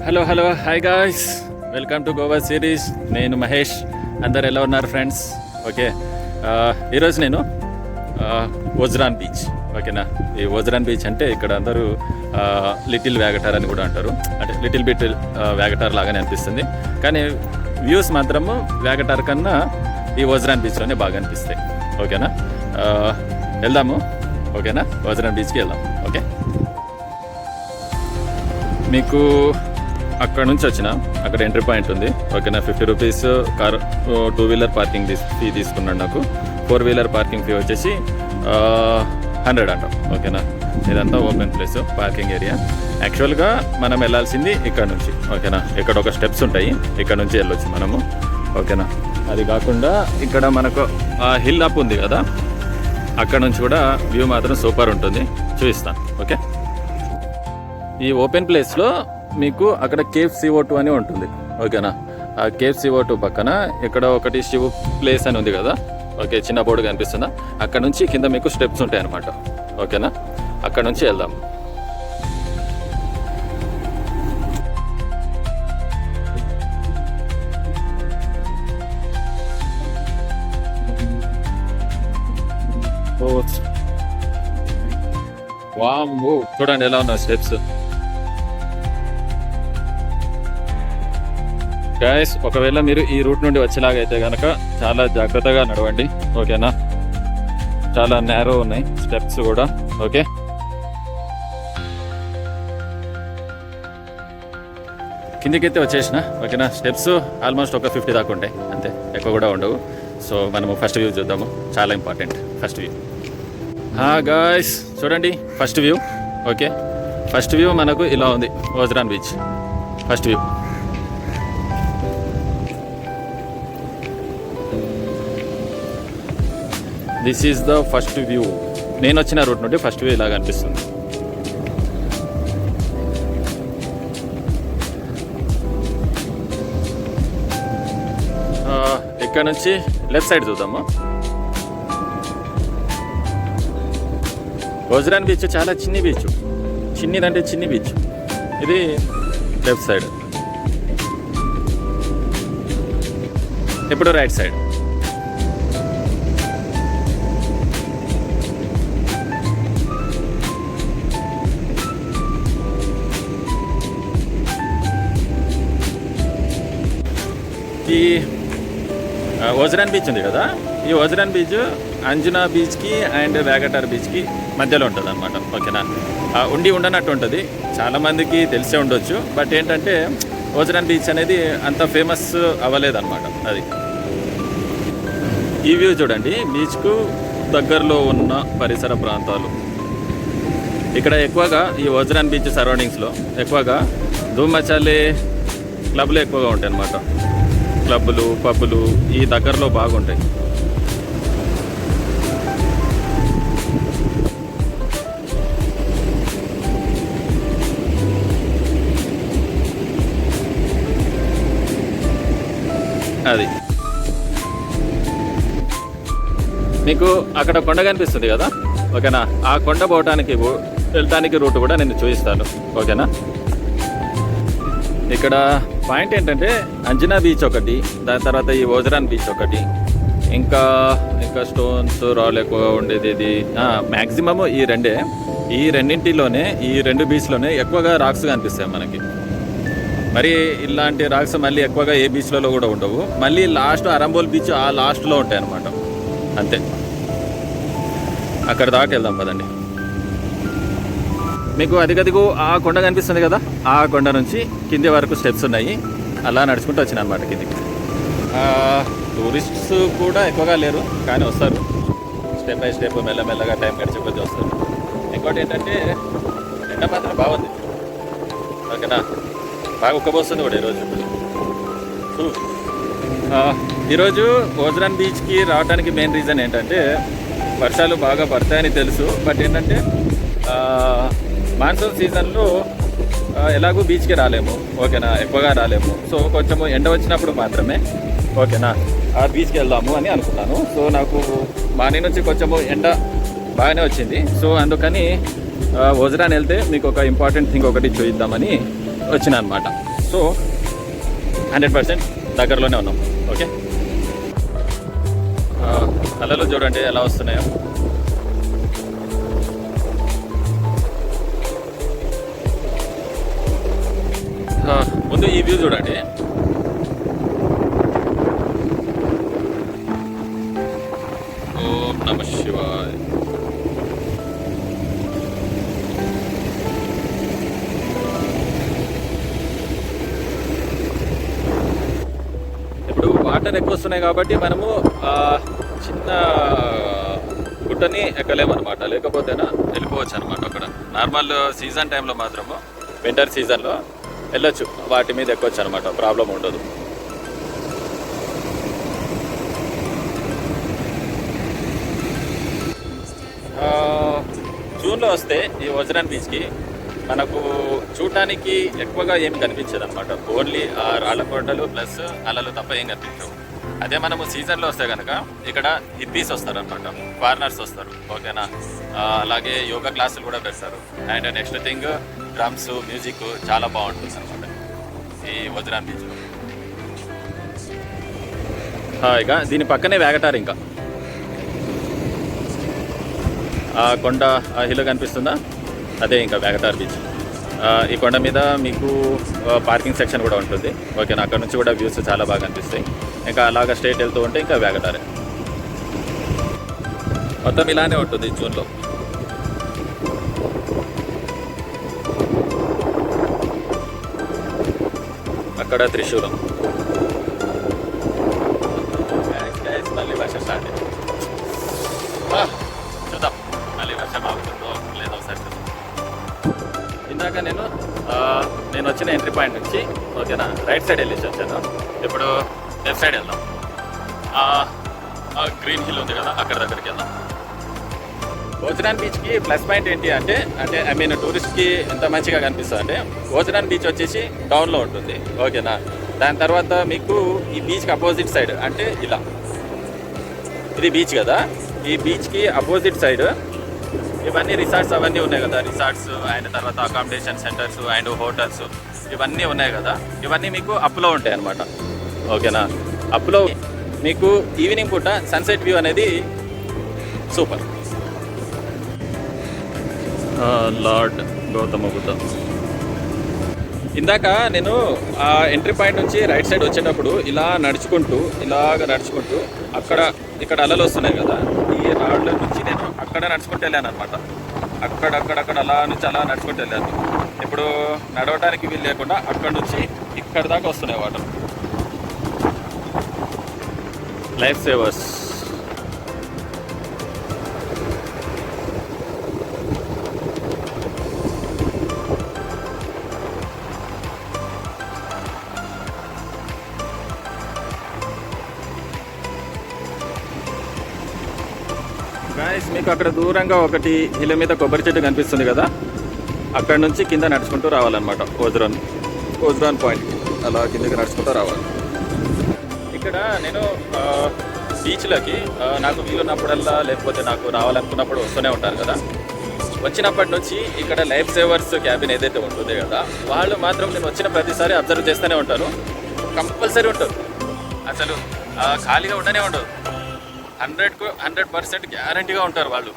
Hello hi guys, welcome to Goa series. నేను మహేష్. అందరు ఎలా ఉన్నారు ఫ్రెండ్స్? ఓకే, ఈరోజు నేను వజ్రాన్ బీచ్. ఓకేనా, ఈ వజ్రాన్ బీచ్ అంటే ఇక్కడ అందరూ లిటిల్ వ్యాగటార్ అని కూడా అంటారు. అంటే లిటిల్ బిట్ వ్యాగటార్ లాగానే అనిపిస్తుంది, కానీ వ్యూస్ మాత్రము వ్యాగటార్ కన్నా ఈ వజ్రాన్ బీచ్లోనే బాగా అనిపిస్తాయి. ఓకేనా, వెళ్దాము. ఓకేనా, వజ్రాన్ బీచ్కి వెళ్దాం. ఓకే, మీకు అక్కడ నుంచి వచ్చిన అక్కడ ఎంట్రీ పాయింట్ ఉంది. ఓకేనా, 50 rupees car 2 wheeler parking fee తీసుకున్నాడు. నాకు 4 వీలర్ పార్కింగ్ ఫీ వచ్చేసి 100 అంటాం. ఓకేనా, ఇదంతా ఓపెన్ ప్లేస్, పార్కింగ్ ఏరియా. యాక్చువల్గా మనం వెళ్ళాల్సింది ఇక్కడ నుంచి. ఓకేనా, ఇక్కడ ఒక స్టెప్స్ ఉంటాయి, ఇక్కడ నుంచి వెళ్ళొచ్చు మనము. ఓకేనా, అది కాకుండా ఇక్కడ మనకు హిల్ అప్ ఉంది కదా, అక్కడ నుంచి కూడా వ్యూ మాత్రం సూపర్ ఉంటుంది, చూపిస్తాను. ఓకే, ఈ ఓపెన్ ప్లేస్లో మీకు అక్కడ కేవ్ CO2 అని ఉంటుంది. ఓకేనా, ఆ కేవ్ CO2 పక్కన ఇక్కడ ఒకటి శివ ప్లేస్ అని ఉంది కదా. ఓకే, చిన్న బోర్డు కనిపిస్తుందా? అక్కడ నుంచి కింద మీకు స్టెప్స్ ఉంటాయి అన్నమాట. ఓకేనా, అక్కడ నుంచి వెళ్దాం. వామ్మో, చూడండి ఎలా ఉన్నాయి స్టెప్స్. గైస్, ఒకవేళ మీరు ఈ రూట్ నుండి వచ్చేలాగైతే కనుక చాలా జాగ్రత్తగా నడవండి. ఓకేనా, చాలా నేరో ఉన్నాయి స్టెప్స్ కూడా. ఓకే, కిందికైతే వచ్చేసిన. ఓకేనా, స్టెప్స్ ఆల్మోస్ట్ ఒక 50 దాకా ఉంటాయి, అంతే, ఎక్కువ కూడా ఉండవు. సో మనము ఫస్ట్ వ్యూ చూద్దాము, చాలా ఇంపార్టెంట్ ఫస్ట్ వ్యూ. గాయ్స్ చూడండి first view. Okay, first view మనకు ఇలా ఉంది, వజ్రాన్ beach first view. This is the first view. నేను వచ్చిన రూట్ నుండి ఫస్ట్ వ్యూ ఇలాగ అనిపిస్తుంది. ఇక్కడ నుంచి లెఫ్ట్ సైడ్ చూద్దాము. వజ్రాన్ బీచ్ చాలా చిన్ని బీచ్, చిన్నిదంటే చిన్ని బీచ్. ఇది లెఫ్ట్ సైడ్. ఇప్పుడు రైట్ సైడ్. ఈ వజ్రాన్ బీచ్ ఉంది కదా, ఈ వజ్రాన్ బీచ్ అంజునా బీచ్కి అండ్ వ్యాగటార్ బీచ్కి మధ్యలో ఉంటుంది అనమాట. ఓకేనా, ఉండనట్టు ఉంటుంది, చాలామందికి తెలిసే ఉండొచ్చు. బట్ ఏంటంటే వజ్రాన్ బీచ్ అనేది అంత ఫేమస్ అవ్వలేదన్నమాట. అది ఈ వ్యూ చూడండి, బీచ్కు దగ్గరలో ఉన్న పరిసర ప్రాంతాలు. ఇక్కడ ఎక్కువగా ఈ వజ్రాన్ బీచ్ సరౌండింగ్స్లో ఎక్కువగా ధూమ్ మచాలే క్లబ్లు ఎక్కువగా ఉంటాయి అన్నమాట. క్లబ్బులు, పబ్బులు ఈ దగ్గరలో బాగుంటాయి. అది మీకు అక్కడ కొండ కనిపిస్తుంది కదా. ఓకేనా, ఆ కొండ వెళ్ళటానికి రూట్ కూడా నేను చూపిస్తాను. ఓకేనా, ఇక్కడ పాయింట్ ఏంటంటే అంజనా బీచ్ ఒకటి, దాని తర్వాత ఈ వజ్రాన్ బీచ్ ఒకటి, ఇంకా స్టోన్స్ రాళ్ళు ఎక్కువగా ఉండేది. ఇది మ్యాక్సిమమ్ ఈ రెండింటిలోనే, ఈ 2 బీచ్లోనే ఎక్కువగా రాక్స్ కనిపిస్తాయి మనకి. మరి ఇలాంటి రాక్స్ మళ్ళీ ఎక్కువగా ఏ బీచ్లలో కూడా ఉండవు. మళ్ళీ లాస్ట్ అరంబోల్ బీచ్ ఆ లాస్ట్లో ఉంటాయి అన్నమాట. అంతే, అక్కడ దాకా వెళ్దాం పదండి. మీకు అదిగదిగో ఆ కొండ కనిపిస్తుంది కదా, ఆ కొండ నుంచి కింది వరకు స్టెప్స్ ఉన్నాయి. అలా నడుచుకుంటూ వచ్చిన అనమాట కిందికి. టూరిస్ట్స్ కూడా ఎక్కువగా లేరు, కానీ వస్తారు స్టెప్ బై స్టెప్, మెల్లమెల్లగా టైం గడిచే కొద్దీ వస్తారు. ఇంకోటి ఏంటంటే ఎండ మాత్రం బాగుంది. ఓకేనా, బాగా ఉక్కబోస్తుంది కూడా ఈరోజు వజ్రాన్ బీచ్కి రావడానికి మెయిన్ రీజన్ ఏంటంటే వర్షాలు బాగా పడతాయని తెలుసు. బట్ ఏంటంటే మాన్సూన్ సీజన్లో ఎలాగూ బీచ్కి రాలేము. ఓకేనా, ఎక్కువగా రాలేము. సో కొంచెము ఎండ వచ్చినప్పుడు మాత్రమే ఓకేనా ఆ బీచ్కి వెళ్దాము అని అనుకున్నాను. సో నాకు మార్నింగ్ నుంచి కొంచెము ఎండ బాగానే వచ్చింది. సో అందుకని వజ్రాన్ వెళ్తే మీకు ఒక ఇంపార్టెంట్ థింగ్ ఒకటి చూద్దామని వచ్చిన అనమాట. సో 100% దగ్గరలోనే ఉన్నాం. ఓకే, అలలు చూడండి ఎలా వస్తున్నాయో. ముందు ఈ వ్యూ చూడండి. ఓం నమ శివాయ. ఇప్పుడు వాటర్ ఎక్కువ వస్తున్నాయి కాబట్టి మనము చిన్న గుట్టని ఎక్కలేమన్నమాట, లేకపోతేనా వెళ్ళిపోవచ్చు అనమాట. అక్కడ నార్మల్ సీజన్ టైంలో మాత్రము, వింటర్ సీజన్లో వెళ్ళొచ్చు, వాటి మీద ఎక్కొచ్చు అనమాట, ప్రాబ్లం ఉండదు. జూన్లో వస్తే ఈ వజ్రాన్ బీచ్కి మనకు చూడటానికి ఎక్కువగా ఏమి కనిపించదు అనమాట. ఓన్లీ ఆ రాళ్ళ కొండలు ప్లస్ అలలు తప్ప ఏం కనిపించవు. అదే మనము సీజన్లో వస్తే కనుక ఇక్కడ హిప్పీస్ వస్తారు అనమాట, ఫారినర్స్ వస్తారు. ఓకేనా, అలాగే యోగా క్లాసులు కూడా పెడతారు. And next thing drums, music చాలా బాగుంటుంది అనమాట ఈ వజ్రాన్ బీచ్లో. ఇక దీని పక్కనే వేగటారు. ఇంకా ఆ కొండ, ఆ హిల్ కనిపిస్తుందా, అదే ఇంకా వేగటార్ బీచ్. ఈ కొండ మీద మీకు పార్కింగ్ సెక్షన్ కూడా ఉంటుంది. ఓకేనా, అక్కడ నుంచి కూడా వ్యూస్ చాలా బాగా కనిపిస్తాయి. ఇంకా అలాగా స్ట్రైట్ వెళ్తూ ఉంటే ఇంకా వేగటారే. మొత్తం ఇలానే ఉంటుంది జూన్లో. అక్కడ త్రిశూలం. మళ్ళీ వర్షం స్టార్ట్ అయింది. చూద్దాం మళ్ళీ వర్షం ఆగుతుందో లేదో ఒకసారి చూద్దాం. ఇందాక నేను వచ్చిన ఎంట్రీ పాయింట్ నుంచి ఓకేనా రైట్ సైడ్ వెళ్ళేసి వచ్చాను. ఇప్పుడు లెఫ్ట్ సైడ్ వెళ్దాం. గ్రీన్ హిల్ ఉంది కదా, అక్కడ దగ్గరికి వెళ్దాం. ఓజరాన్ బీచ్కి ప్లస్ పాయింట్ ఏంటి అంటే ఐ మీన్ టూరిస్ట్కి ఎంత మంచిగా కనిపిస్తుంది అంటే, ఓజరాన్ బీచ్ వచ్చేసి టౌన్లో ఉంటుంది. ఓకేనా, దాని తర్వాత మీకు ఈ బీచ్కి అపోజిట్ సైడ్ అంటే ఇలా, ఇది బీచ్ కదా, ఈ బీచ్కి అపోజిట్ సైడ్ ఇవన్నీ రిసార్ట్స్ అవన్నీ ఉన్నాయి కదా, రిసార్ట్స్ అండ్ తర్వాత అకామిడేషన్ సెంటర్స్ అండ్ హోటల్స్ ఇవన్నీ ఉన్నాయి కదా, ఇవన్నీ మీకు అప్లో ఉంటాయి అన్నమాట. ఓకేనా, అప్లో మీకు ఈవినింగ్ పూట సన్సెట్ వ్యూ అనేది సూపర్. లార్డ్ గౌతమ బుద్ధ. ఇందాక నేను ఆ ఎంట్రీ పాయింట్ నుంచి రైట్ సైడ్ వచ్చేటప్పుడు ఇలాగ నడుచుకుంటూ ఇక్కడ అలలు వస్తున్నాయి కదా, ఈ రాళ్ళ నుంచి నేను అక్కడ నడుచుకుంటూ వెళ్ళాను అనమాట. అక్కడ అలా నుంచి అలా నడుచుకుంటూ వెళ్ళాను. ఇప్పుడు నడవడానికి వీలు లేకుండా అక్కడ నుంచి ఇక్కడ దాకా వస్తున్నాయి వాటర్. Life savours. గాయస్, మీకు అక్కడ దూరంగా ఒకటి హిల్ మీద కొబ్బరి చెట్టు కనిపిస్తుంది కదా, అక్కడ నుంచి కింద నడుచుకుంటూ రావాలన్నమాట. ఓజ్రాన్ పాయింట్ అలా కిందకి నడుచుకుంటూ రావాలి. ఇక్కడ నేను బీచ్లకి నాకు వీలున్నప్పుడల్లా లేకపోతే నాకు రావాలనుకున్నప్పుడు వస్తూనే ఉంటాను కదా. వచ్చినప్పటి నుంచి ఇక్కడ లైఫ్ సేవర్స్ క్యాబిన్ ఏదైతే ఉంటుందో కదా, వాళ్ళు మాత్రం నేను వచ్చిన ప్రతిసారి అబ్జర్వ్ చేస్తూనే ఉంటాను. కంపల్సరీ ఉంటారు, అసలు ఖాళీగా ఉండనే ఉండదు. 100% గ్యారంటీగా ఉంటారు వాళ్ళు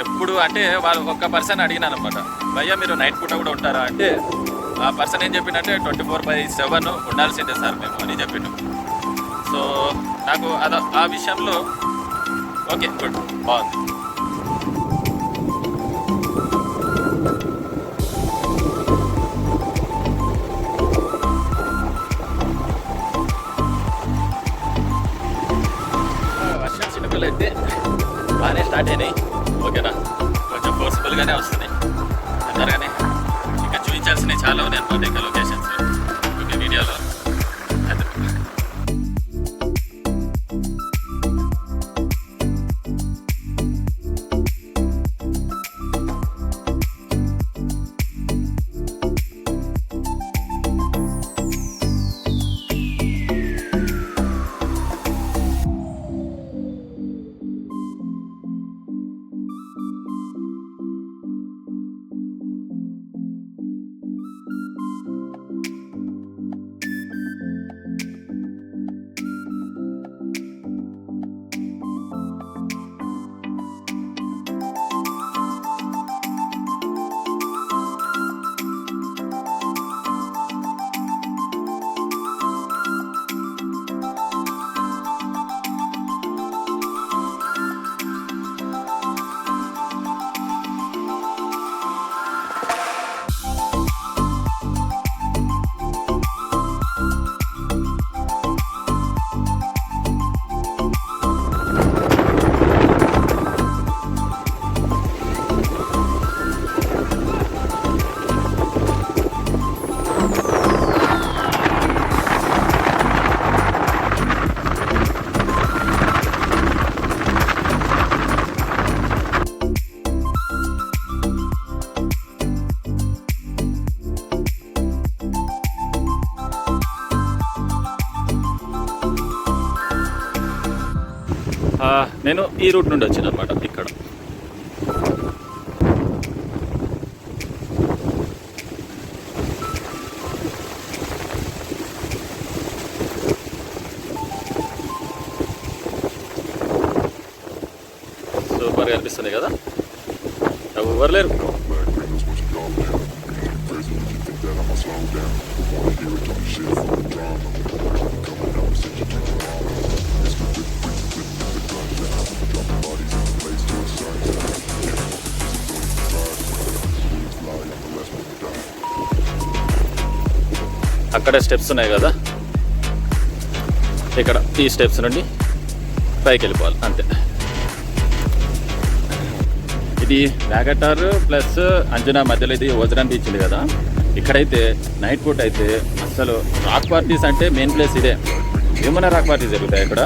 ఎప్పుడు. అంటే వాళ్ళు ఒక్క పర్సన్ అడిగినాను అనమాట, భయ్యా మీరు నైట్ పూట కూడా ఉంటారా అంటే, ఆ పర్సన్ ఏం చెప్పిందంటే 24/7 ఉండాల్సిందే సార్ మేము అని చెప్పిండు. సో నాకు ఆ విషయంలో ఓకే, గుడ్, బాగుంది. వర్షం చినుకులు అయితే బాగానే స్టార్ట్ అయినాయి. ఓకేనా, కొంచెం ఫోర్స్ఫుల్గానే వస్తున్నాయి. తొందరగానే ఇంకా చూపించాల్సినవి చాలా ఉన్నాయి అనమాట ఇంకా లొకేషన్స్ ఓకే వీడియోలో. నేను ఈ రూట్ నుండి వచ్చాను అనమాట. ఇక్కడ సూపర్గా అనిపిస్తుంది కదా, ఎవరు లేరు. అక్కడ స్టెప్స్ ఉన్నాయి కదా, ఇక్కడ ఈ స్టెప్స్ నుండి పైకి వెళ్ళిపోవాలి అంతే. ఇది వ్యాగటార్ ప్లస్ అంజనా మధ్యలో ఇది ఓజరాన్ బీచ్ ఉంది కదా. ఇక్కడైతే నైట్ పూట అయితే అసలు రాక్ పార్టీస్ అంటే మెయిన్ ప్లేస్ ఇదే. ఏమన్నా రాక్ పార్టీస్ జరుగుతాయి ఇక్కడ,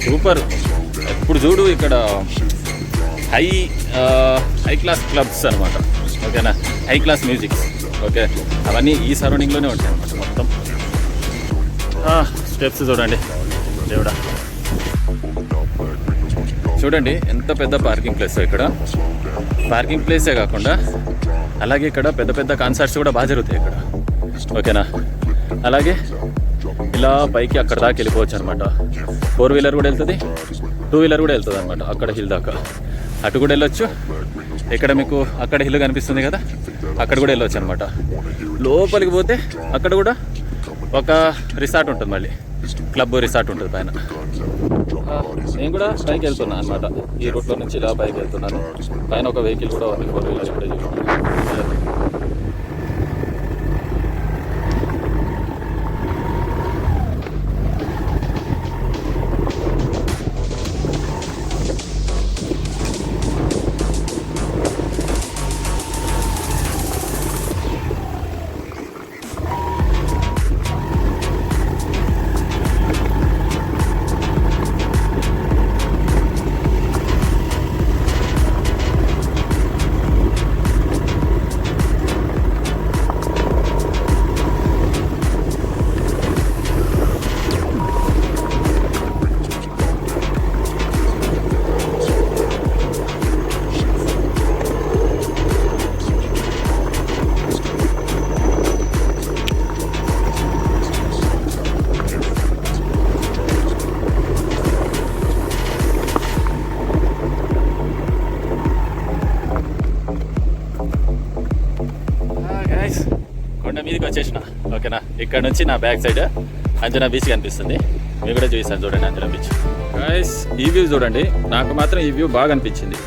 సూపర్. ఇప్పుడు చూడు ఇక్కడ హై క్లాస్ క్లబ్స్ అనమాట, ఓకేనా, హై క్లాస్ మ్యూజిక్స్, ఓకే, అవన్నీ ఈ సరౌండింగ్లోనే ఉంటాయి అనమాట మొత్తం. స్టెప్స్ చూడండి దేవుడా, చూడండి ఎంత పెద్ద పార్కింగ్ ప్లేస్. ఇక్కడ పార్కింగ్ ప్లేసే కాకుండా అలాగే ఇక్కడ పెద్ద పెద్ద కాన్సర్ట్స్ కూడా బాగా జరుగుతాయి ఇక్కడ, ఓకేనా. అలాగే ఇలా పైకి అక్కడ దాకా వెళ్ళిపోవచ్చు అనమాట. 4 వీలర్ కూడా వెళ్తుంది, 2 వీలర్ కూడా వెళ్తుంది అనమాట అక్కడ హిల్ దాకా. అటు కూడా వెళ్ళొచ్చు. ఇక్కడ మీకు అక్కడ హిల్ కనిపిస్తుంది కదా, అక్కడ కూడా వెళ్ళొచ్చు అనమాట. లోపలికి పోతే అక్కడ కూడా ఒక రిసార్ట్ ఉంటుంది, మళ్ళీ క్లబ్ రిసార్ట్ ఉంటుంది పైన. నేను కూడా పైకి వెళ్తున్నాను అనమాట, ఈ రూట్లో నుంచి ఇలా పైకి వెళ్తున్నాను. పైన ఒక వెహికల్ కూడా ఉంది, 4 వీలర్ కూడా చూస్తున్నాను. కొండ మీదకి వచ్చేసిన, ఓకేనా. ఇక్కడ నుంచి నా బ్యాక్ సైడ్ అంజనా బీచ్ కనిపిస్తుంది, మీరు కూడా చూసాను చూడండి అంజనా బీచ్. గైస్ ఈ వ్యూ చూడండి, నాకు మాత్రం ఈ వ్యూ బాగా అనిపించింది.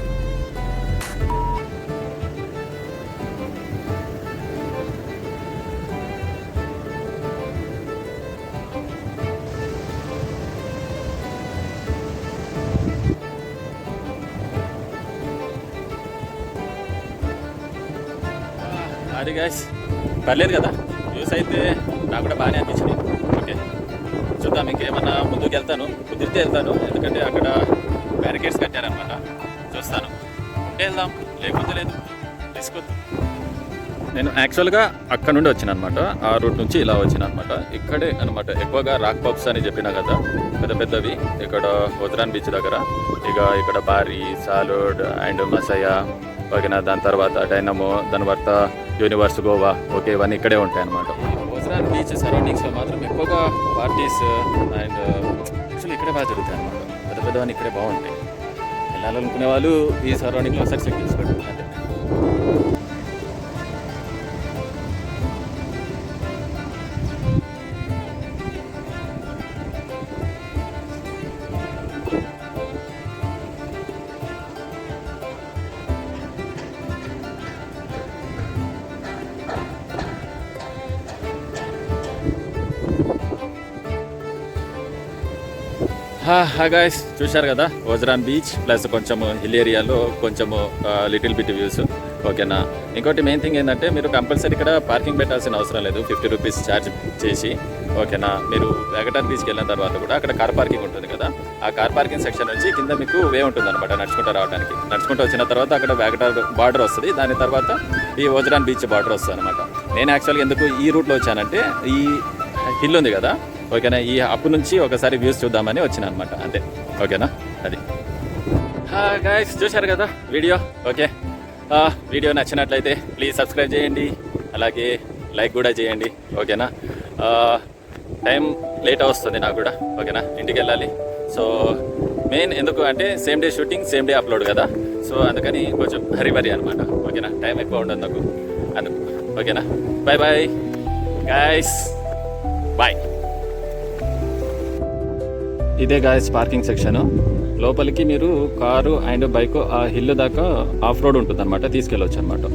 అది గైస్ పర్లేదు కదా, వ్యూస్ అయితే నాకు కూడా బాగానే అనిపించింది. ఓకే, చూద్దాం ఇంకేమన్నా ముందుకు వెళ్తాను, కుదిరితే వెళ్తాను, ఎందుకంటే అక్కడ బ్యారికేడ్స్ కట్టారనమాట. చూస్తాను, ఉంటే వెళ్దాం, లేకపోతే లేదు, తీసుకోవద్దు. నేను యాక్చువల్గా అక్కడ నుండి వచ్చిన అనమాట, ఆ రూట్ నుంచి ఇలా వచ్చిన అనమాట. ఇక్కడే అనమాట ఎక్కువగా రాక్ పబ్స్ అని చెప్పినా కదా, పెద్ద పెద్దవి ఇక్కడ ఓజరాన్ బీచ్ దగ్గర. ఇక ఇక్కడ బారీ, సాలూడ్ అండ్ మసయా, ఓకేనా. దాని తర్వాత డైనమో, దాని తర్వాత యూనివర్స్ గోవా, ఓకే, ఇవన్నీ ఇక్కడే ఉంటాయి అనమాట. ఓజరాన్ బీచ్ సరౌండింగ్స్లో మాత్రం ఎక్కువగా పార్టీస్ అండ్ యాక్చువల్లీ ఇక్కడే బాగా జరుగుతాయి అనమాట. పెద్ద పెద్దవన్నీ ఇక్కడే బాగుంటాయి. వెళ్ళాలనుకునే వాళ్ళు ఈ సరౌండింగ్లో ఒకసారి చెక్ చేసుకోండి అంటే. గాయస్ చూశారు కదా, ఓజరాన్ బీచ్ ప్లస్ కొంచెము హిల్ ఏరియాలో కొంచెము లిటిల్ బిట్ వ్యూస్, ఓకేనా. ఇంకోటి మెయిన్ థింగ్ ఏంటంటే మీరు కంపల్సరీ ఇక్కడ పార్కింగ్ పెట్టాల్సిన అవసరం లేదు, 50 రూపీస్ ఛార్జ్ చేసి, ఓకేనా. మీరు వ్యాగటార్ బీచ్కి వెళ్ళిన తర్వాత కూడా అక్కడ కార్ పార్కింగ్ ఉంటుంది కదా, ఆ కార్ పార్కింగ్ సెక్షన్ నుంచి కింద మీకు వే ఉంటుంది అనమాట నడుచుకుంటూ రావడానికి. నడుచుకుంటూ వచ్చిన తర్వాత అక్కడ వ్యాగటార్ బార్డర్ వస్తుంది, దాని తర్వాత ఈ ఓజరాన్ బీచ్ బార్డర్ వస్తుంది అనమాట. నేను యాక్చువల్గా ఎందుకు ఈ రూట్లో వచ్చానంటే ఈ హిల్ ఉంది కదా, ఓకేనా, ఈ అప్పు నుంచి ఒకసారి వ్యూస్ చూద్దామని వచ్చిన అనమాట, అంతే, ఓకేనా. అది గాయస్ చూశారు కదా వీడియో. ఓకే, వీడియో నచ్చినట్లయితే ప్లీజ్ సబ్స్క్రైబ్ చేయండి, అలాగే లైక్ కూడా చేయండి. ఓకేనా, టైం లేట్ వస్తుంది నాకు కూడా. ఓకేనా, ఇంటికి వెళ్ళాలి. సో మెయిన్ ఎందుకు అంటే same day shooting same day upload కదా, సో అందుకని కొంచెం హరి అనమాట. ఓకేనా, టైం ఎక్కువ ఉండదు నాకు అందుకు. ఓకేనా, బాయ్ బాయ్ గాయస్, బాయ్. ఇదే గాయస్ పార్కింగ్ సెక్షన్. లోపలికి మీరు కారు అండ్ బైక్ ఆ హిల్ దాకా ఆఫ్ రోడ్ ఉంటుంది అనమాట, తీసుకెళ్ళవచ్చు అనమాట.